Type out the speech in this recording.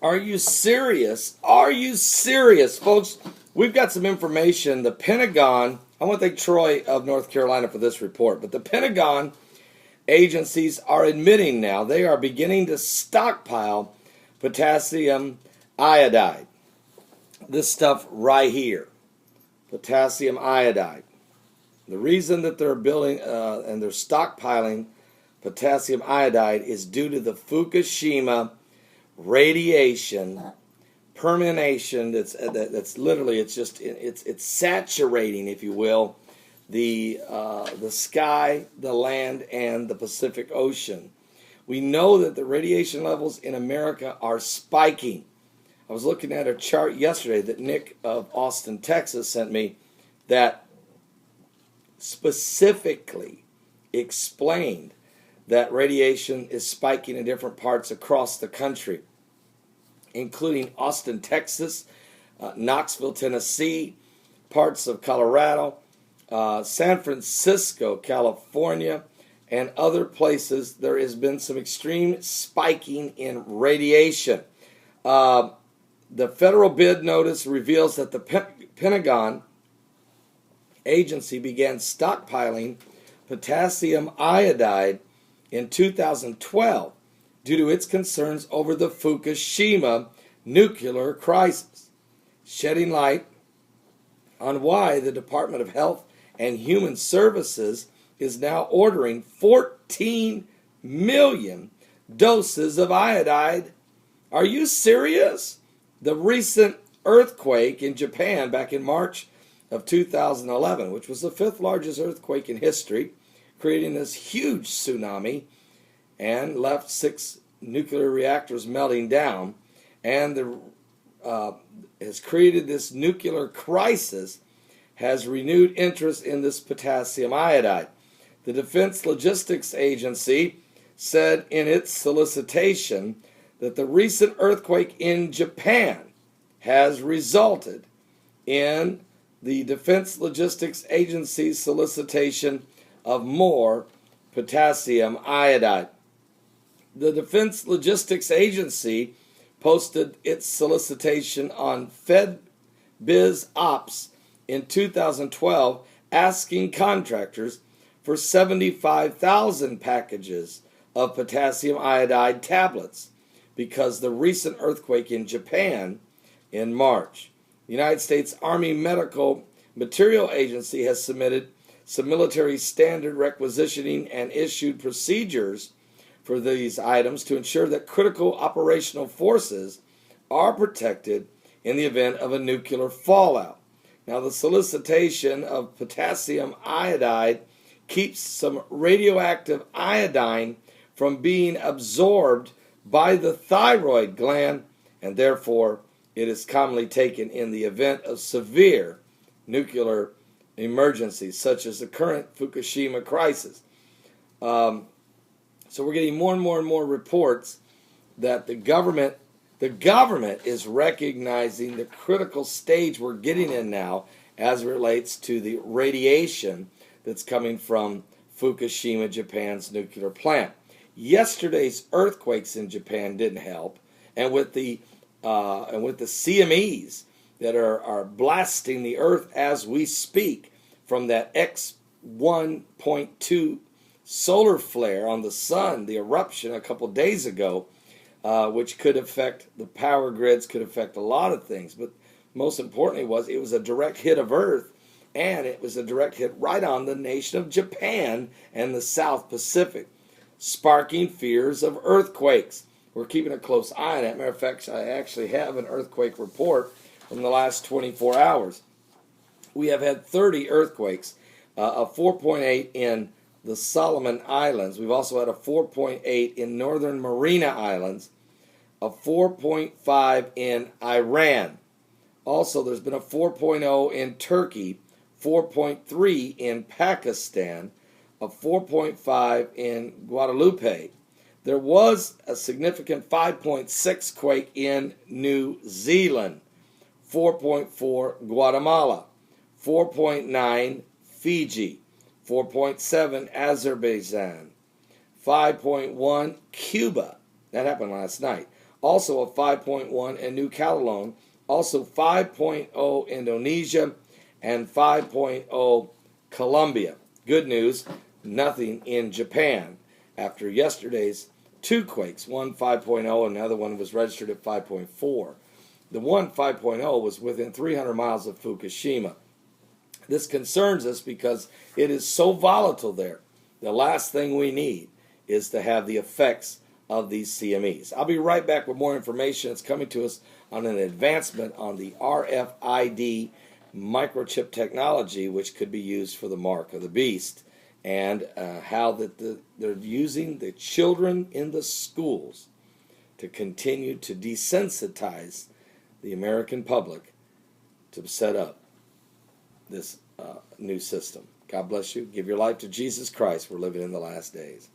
Are you serious? Are you serious, folks? We've got some information. The Pentagon, I want to thank Troy of North Carolina for this report, but the Pentagon agencies are admitting now they are beginning to stockpile potassium iodide. This stuff right here, potassium iodide. The reason that they're building and they're stockpiling potassium iodide is due to the Fukushima radiation permeation. That's literally it's saturating, if you will, the sky, the land, and the Pacific Ocean. We know that the radiation levels in America are spiking. I was looking at a chart yesterday that Nick of Austin, Texas sent me that specifically explained that radiation is spiking in different parts across the country, including Austin, Texas, Knoxville, Tennessee, parts of Colorado, San Francisco, California, and other places. There has been some extreme spiking in radiation. The federal bid notice reveals that the Pentagon agency began stockpiling potassium iodide in 2012 due to its concerns over the Fukushima nuclear crisis, shedding light on why the Department of Health and Human Services is now ordering 14 million doses of iodide. Are you serious? The recent earthquake in Japan back in March of 2011, which was the fifth largest earthquake in history, creating this huge tsunami and left 6 nuclear reactors melting down, and has created this nuclear crisis, has renewed interest in this potassium iodide. The Defense Logistics Agency said in its solicitation that the recent earthquake in Japan has resulted in the Defense Logistics Agency's solicitation of more potassium iodide. The Defense Logistics Agency posted its solicitation on FedBizOpps in 2012, asking contractors for 75,000 packages of potassium iodide tablets because the recent earthquake in Japan in March. The United States Army Medical Material Agency has submitted some military standard requisitioning and issued procedures for these items to ensure that critical operational forces are protected in the event of a nuclear fallout. Now, the solicitation of potassium iodide keeps some radioactive iodine from being absorbed by the thyroid gland, and therefore it is commonly taken in the event of severe nuclear emergencies, such as the current Fukushima crisis. So we're getting more and more reports that the government is recognizing the critical stage we're getting in now as it relates to the radiation that's coming from Fukushima, Japan's nuclear plant. Yesterday's earthquakes in Japan didn't help, and with the CMEs that are blasting the earth as we speak from that X1.2 solar flare on the sun, the eruption a couple days ago, which could affect the power grids, could affect a lot of things. But most importantly it was a direct hit of Earth, and it was a direct hit right on the nation of Japan and the South Pacific, sparking fears of earthquakes. We're keeping a close eye on it. Matter of fact, I actually have an earthquake report from the last 24 hours. We have had 30 earthquakes, a 4.8 in the Solomon Islands. We've also had a 4.8 in Northern Mariana Islands, a 4.5 in Iran. Also, there's been a 4.0 in Turkey, 4.3 in Pakistan, a 4.5 in Guadeloupe. There was a significant 5.6 quake in New Zealand, 4.4 Guatemala, 4.9 Fiji, 4.7 Azerbaijan, 5.1 Cuba. That happened last night. also a 5.1 in New Caledonia, also 5.0 Indonesia, and 5.0 Colombia. Good news, nothing in Japan after yesterday's two quakes, one 5.0 and the other one was registered at 5.4. The one 5.0 was within 300 miles of Fukushima. This concerns us because it is so volatile there. The last thing we need is to have the effects of these CMEs. I'll be right back with more information. It's coming to us on an advancement on the RFID microchip technology, which could be used for the mark of the beast, and how they're using the children in the schools to continue to desensitize the American public to set up this new system. God bless you. Give your life to Jesus Christ. We're living in the last days.